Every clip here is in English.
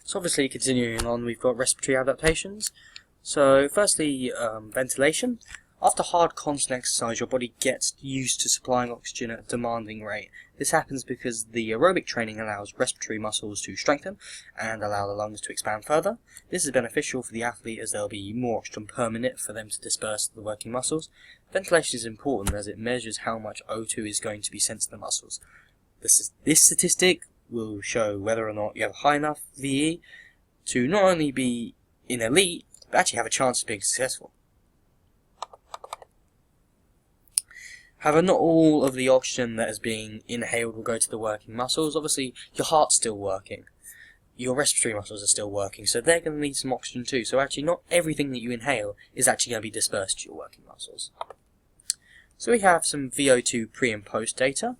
So obviously, continuing on, we've got respiratory adaptations. So firstly, ventilation. After hard constant exercise, your body gets used to supplying oxygen at a demanding rate. This happens because the aerobic training allows respiratory muscles to strengthen and allow the lungs to expand further. This is beneficial for the athlete as there will be more oxygen per minute for them to disperse to the working muscles. Ventilation is important as it measures how much O2 is going to be sent to the muscles. This statistic will show whether or not you have high enough VE to not only be in elite, but actually have a chance of being successful. However, not all of the oxygen that is being inhaled will go to the working muscles. Obviously, your heart's still working. Your respiratory muscles are still working, so they're going to need some oxygen too. So actually, not everything that you inhale is actually going to be dispersed to your working muscles. So we have some VO2 pre and post data.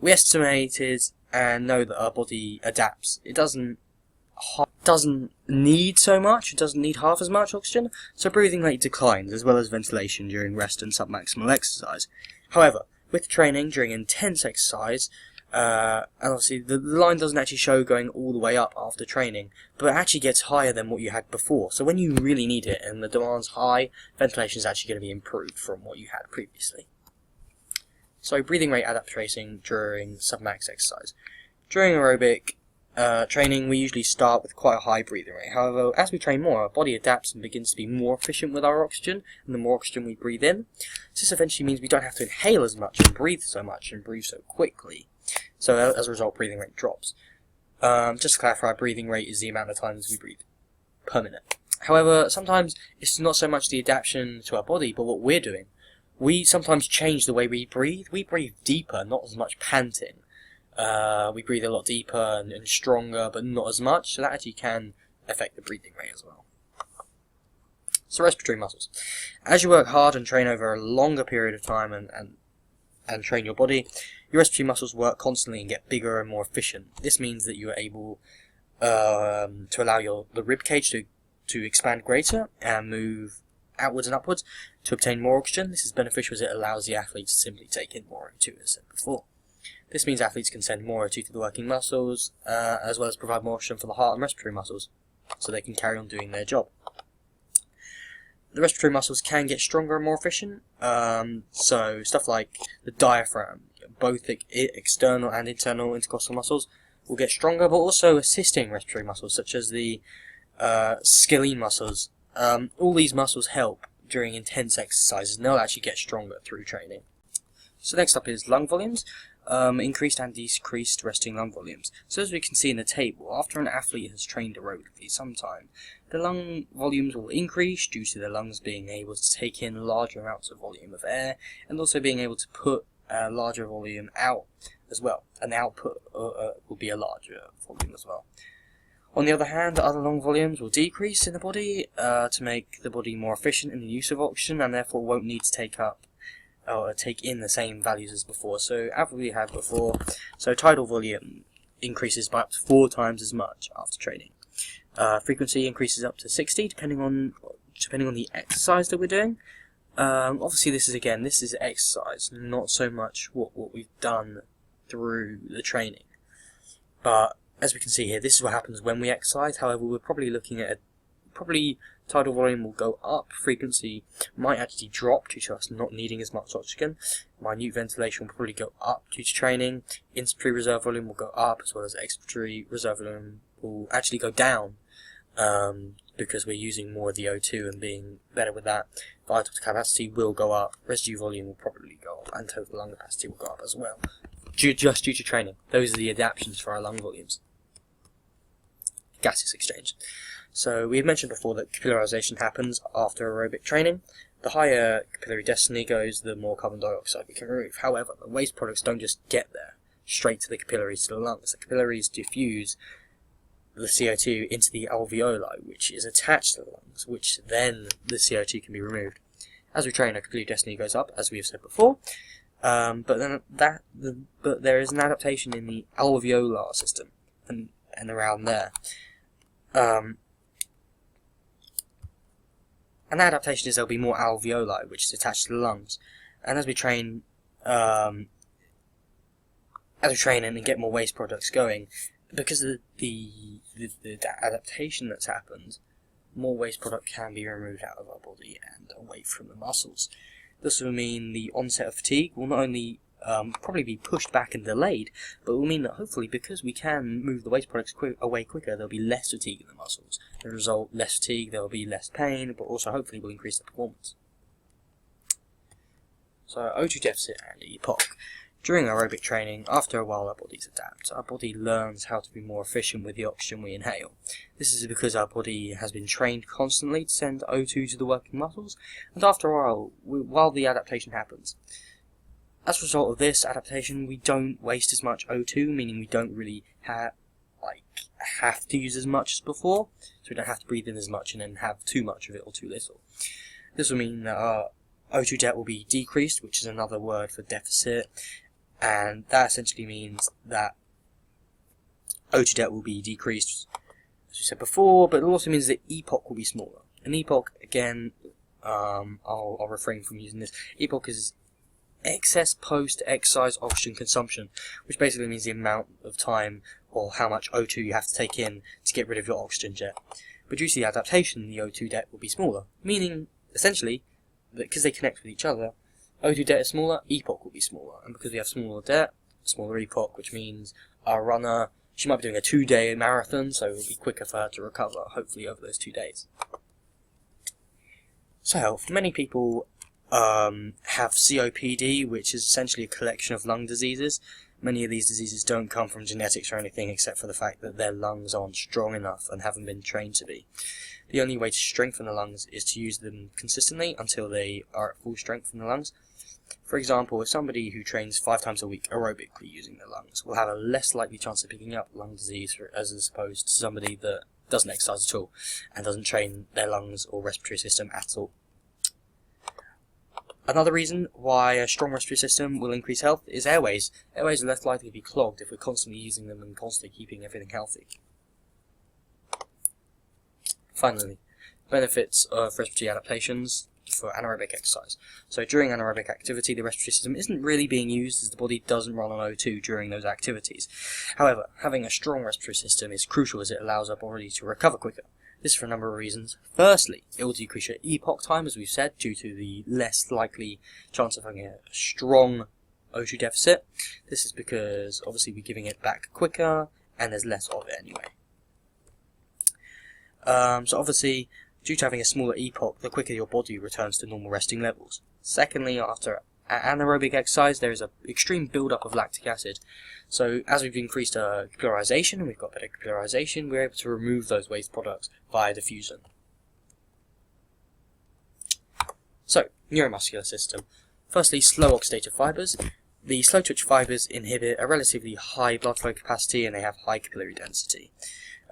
We estimated and know that our body adapts. It doesn't need so much, it doesn't need half as much oxygen, so breathing rate declines as well as ventilation during rest and submaximal exercise. However, with training during intense exercise, and obviously the line doesn't actually show going all the way up after training, but it actually gets higher than what you had before. So when you really need it and the demand's high, ventilation is actually going to be improved from what you had previously. So breathing rate adaptation during submax exercise. During aerobic training, we usually start with quite a high breathing rate. However, as we train more, our body adapts and begins to be more efficient with our oxygen, and the more oxygen we breathe in. This eventually means we don't have to inhale as much and breathe so much and breathe so quickly. So as a result, breathing rate drops. Just to clarify, breathing rate is the amount of times we breathe per minute. However, sometimes it's not so much the adaptation to our body, but what we're doing. We sometimes change the way we breathe. We breathe deeper, not as much panting. We breathe a lot deeper and stronger, but not as much, so that actually can affect the breathing rate as well. So respiratory muscles. As you work hard and train over a longer period of time and train your body, your respiratory muscles work constantly and get bigger and more efficient. This means that you are able to allow the rib cage to expand greater and move outwards and upwards to obtain more oxygen. This is beneficial as it allows the athlete to simply take in more O2, as I said before. This means athletes can send more O2 to the working muscles, as well as provide more oxygen for the heart and respiratory muscles, so they can carry on doing their job. The respiratory muscles can get stronger and more efficient, so stuff like the diaphragm, both external and internal intercostal muscles, will get stronger, but also assisting respiratory muscles, such as the scalene muscles. All these muscles help during intense exercises, and they'll actually get stronger through training. So next up is lung volumes. Increased and decreased resting lung volumes. So as we can see in the table, after an athlete has trained aerobically sometime, the lung volumes will increase due to the lungs being able to take in larger amounts of volume of air, and also being able to put a larger volume out as well. And the output will be a larger volume as well. On the other hand, the other lung volumes will decrease in the body to make the body more efficient in the use of oxygen, and therefore won't need to take in the same values as before. So as we had before, so tidal volume increases by up to 4 times as much after training. Frequency increases up to 60 depending on the exercise that we're doing. Obviously this is exercise, not so much what we've done through the training. But as we can see here, this is what happens when we exercise. However, we're probably looking at tidal volume will go up, frequency might actually drop due to us not needing as much oxygen, minute ventilation will probably go up due to training, inspiratory reserve volume will go up, as well as expiratory reserve volume will actually go down, because we're using more of the O2 and being better with that. Vital capacity will go up, residue volume will probably go up, and total lung capacity will go up as well, just due to training. Those are the adaptations for our lung volumes. Gaseous exchange. So we have mentioned before that capillarization happens after aerobic training. The higher capillary density goes, the more carbon dioxide we can remove. However, the waste products don't just get there straight to the capillaries to the lungs. The capillaries diffuse the CO2 into the alveoli, which is attached to the lungs, which then the CO2 can be removed. As we train, our capillary density goes up, as we have said before. But there is an adaptation in the alveolar system and around there. And the adaptation is there'll be more alveoli, which is attached to the lungs. And as we train and get more waste products going, because of the adaptation that's happened, more waste product can be removed out of our body and away from the muscles. This will mean the onset of fatigue will not only probably be pushed back and delayed, but it will mean that hopefully, because we can move the waste products away quicker, there'll be less fatigue in the muscles. As a result, less fatigue, there will be less pain, but also hopefully will increase the performance. So O2 deficit and EPOC. During aerobic training, after a while our bodies adapt. Our body learns how to be more efficient with the oxygen we inhale. This is because our body has been trained constantly to send O2 to the working muscles, and after a while the adaptation happens. As a result of this adaptation, we don't waste as much O2, meaning we don't really have to use as much as before, so we don't have to breathe in as much and then have too much of it or too little. This will mean that our O2 debt will be decreased, which is another word for deficit, and that essentially means that O2 debt will be decreased, as we said before, but it also means that EPOC will be smaller. And EPOC, again, I'll refrain from using this. EPOC is excess post-exercise oxygen consumption, which basically means the amount of time or how much O2 you have to take in to get rid of your oxygen jet. But due to the adaptation, the O2 debt will be smaller, meaning, essentially, that because they connect with each other, O2 debt is smaller, EPOC will be smaller, and because we have smaller debt, smaller EPOC, which means our runner, she might be doing a 2-day marathon, so it will be quicker for her to recover, hopefully over those 2 days. So health. Many people have COPD, which is essentially a collection of lung diseases. Many of these diseases don't come from genetics or anything, except for the fact that their lungs aren't strong enough and haven't been trained to be. The only way to strengthen the lungs is to use them consistently until they are at full strength in the lungs. For example, if somebody who trains 5 times a week aerobically using their lungs will have a less likely chance of picking up lung disease as opposed to somebody that doesn't exercise at all and doesn't train their lungs or respiratory system at all. Another reason why a strong respiratory system will increase health is airways. Airways are less likely to be clogged if we're constantly using them and constantly keeping everything healthy. Finally, benefits of respiratory adaptations for anaerobic exercise. So during anaerobic activity, the respiratory system isn't really being used as the body doesn't run on O2 during those activities. However, having a strong respiratory system is crucial as it allows our body to recover quicker. This for a number of reasons. Firstly, it will decrease your EPOC time, as we've said, due to the less likely chance of having a strong O2 deficit. This is because, obviously, we're giving it back quicker, and there's less of it anyway. So obviously, due to having a smaller EPOC, the quicker your body returns to normal resting levels. Secondly, after anaerobic exercise, there is an extreme build-up of lactic acid. So as we've increased our capillarization, and we've got better capillarization, we're able to remove those waste products via diffusion. So, neuromuscular system. Firstly, slow oxidative fibers. The slow-twitch fibers inhibit a relatively high blood flow capacity and they have high capillary density.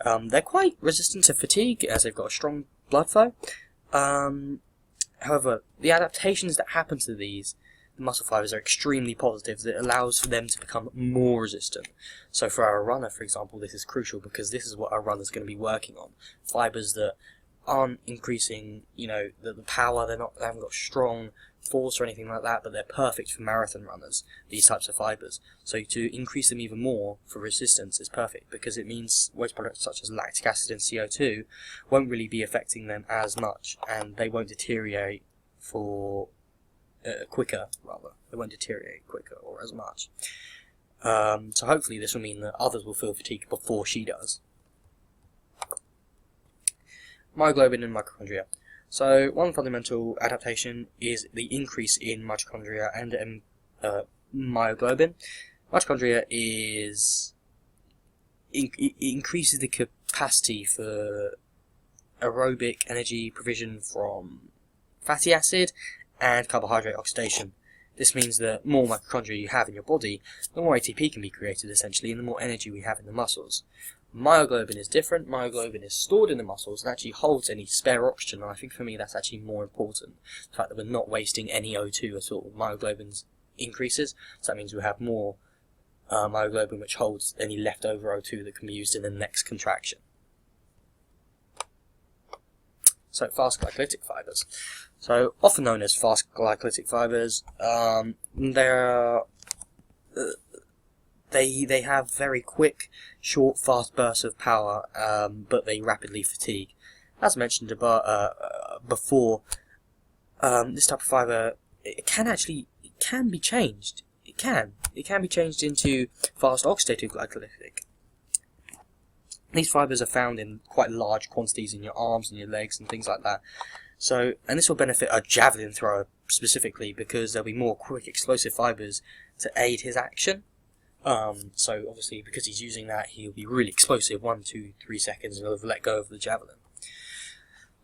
They're quite resistant to fatigue as they've got a strong blood flow. However, the adaptations that happen to these muscle fibers are extremely positive. That allows for them to become more resistant. So for our runner, for example, this is crucial because this is what our runner's going to be working on. Fibers that aren't increasing, the power, they haven't got strong force or anything like that, but they're perfect for marathon runners, these types of fibers. So to increase them even more for resistance is perfect because it means waste products such as lactic acid and CO2 won't really be affecting them as much and they won't deteriorate quicker. They won't deteriorate quicker or as much. So hopefully this will mean that others will feel fatigue before she does. Myoglobin and mitochondria. So one fundamental adaptation is the increase in mitochondria and myoglobin. Mitochondria increases the capacity for aerobic energy provision from fatty acid and carbohydrate oxidation. This means that more mitochondria you have in your body, the more ATP can be created essentially, and the more energy we have in the muscles. Myoglobin is different. Myoglobin is stored in the muscles and actually holds any spare oxygen, and I think for me that's actually more important. The fact that we're not wasting any O2 at all. Myoglobin increases, so that means we have more myoglobin which holds any leftover O2 that can be used in the next contraction. So fast glycolytic fibers. So often known as fast glycolytic fibers, they're they have very quick, short, fast bursts of power, but they rapidly fatigue. As mentioned before, this type of fibre it can be changed. It can be changed into fast oxidative glycolytic. These fibres are found in quite large quantities in your arms and your legs and things like that. So, and this will benefit a javelin thrower specifically because there'll be more quick explosive fibres to aid his action. So obviously because he's using that, he'll be really explosive, 1, 2, 3 seconds, and he'll let go of the javelin.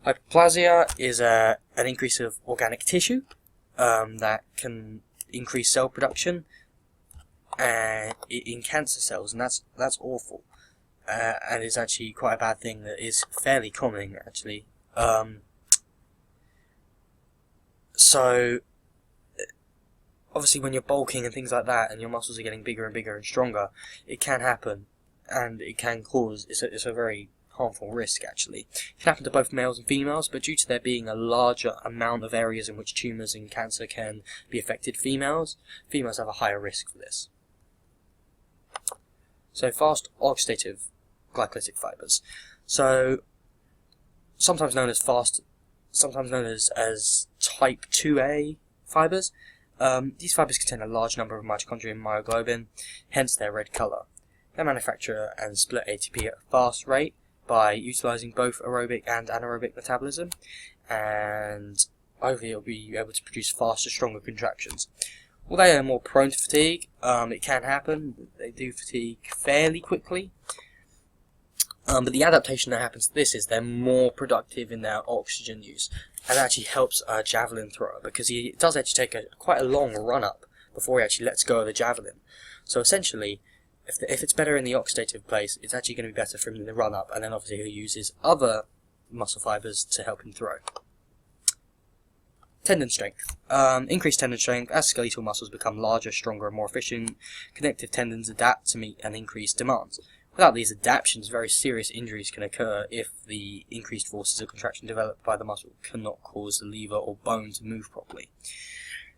Hyperplasia is an increase of organic tissue that can increase cell production in cancer cells, and that's awful. And is actually quite a bad thing that is fairly common, actually. So, obviously when you're bulking and things like that, and your muscles are getting bigger and bigger and stronger, it can happen, and it can cause, it's a very harmful risk, actually. It can happen to both males and females, but due to there being a larger amount of areas in which tumours and cancer can be affected females have a higher risk for this. So, fast oxidative glycolytic fibres. So, sometimes known as type 2A fibres. These fibres contain a large number of mitochondria and myoglobin, hence their red colour. They manufacture and split ATP at a fast rate by utilising both aerobic and anaerobic metabolism, and hopefully it'll be able to produce faster, stronger contractions. Although they are more prone to fatigue, it can happen. They do fatigue fairly quickly. But the adaptation that happens to this is they're more productive in their oxygen use, and that actually helps a javelin thrower because he does actually take quite a long run up before he actually lets go of the javelin. So essentially, if it's better in the oxidative place, it's actually going to be better for him in the run up, and then obviously he'll use his other muscle fibres to help him throw. Tendon strength. Increased tendon strength. As skeletal muscles become larger, stronger, and more efficient, connective tendons adapt to meet an increased demands. Without these adaptations, very serious injuries can occur if the increased forces of contraction developed by the muscle cannot cause the lever or bone to move properly.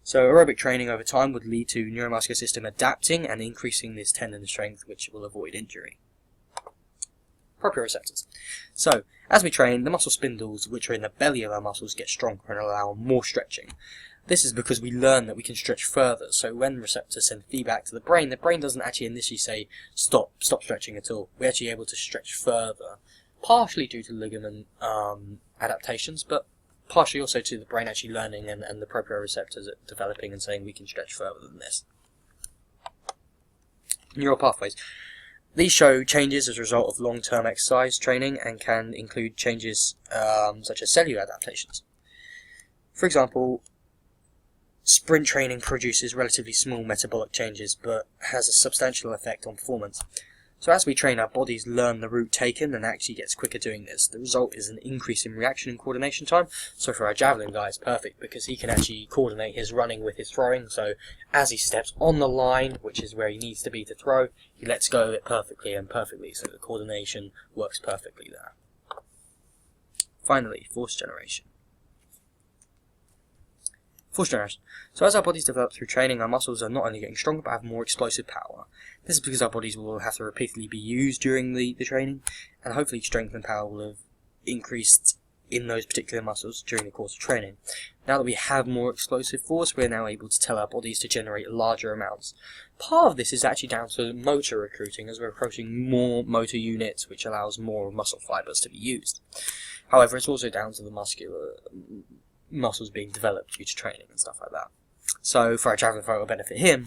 So aerobic training over time would lead to neuromuscular system adapting and increasing this tendon strength, which will avoid injury. Proprioceptors. So, as we train, the muscle spindles which are in the belly of our muscles get stronger and allow more stretching. This is because we learn that we can stretch further, so when receptors send feedback to the brain doesn't actually initially say, stop stretching at all. We're actually able to stretch further, partially due to ligament adaptations, but partially also to the brain actually learning and the proprioceptors developing and saying we can stretch further than this. Neural pathways. These show changes as a result of long-term exercise training and can include changes such as cellular adaptations. For example, sprint training produces relatively small metabolic changes but has a substantial effect on performance. So as we train, our bodies learn the route taken and actually gets quicker doing this. The result is an increase in reaction and coordination time. So for our javelin guy, it's perfect because he can actually coordinate his running with his throwing. So as he steps on the line, which is where he needs to be to throw, he lets go of it perfectly. So the coordination works perfectly there. Finally, force generation. Force generation. So as our bodies develop through training, our muscles are not only getting stronger but have more explosive power. This is because our bodies will have to repeatedly be used during the training, and hopefully strength and power will have increased in those particular muscles during the course of training. Now that we have more explosive force, we're now able to tell our bodies to generate larger amounts. Part of this is actually down to motor recruiting, as we're approaching more motor units, which allows more muscle fibers to be used. However, it's also down to the muscles being developed due to training and stuff like that. So for our javelin thrower, it will benefit him,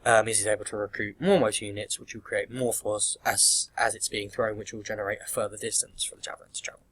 is he's able to recruit more motor units, which will create more force as it's being thrown, which will generate a further distance for the javelin to travel.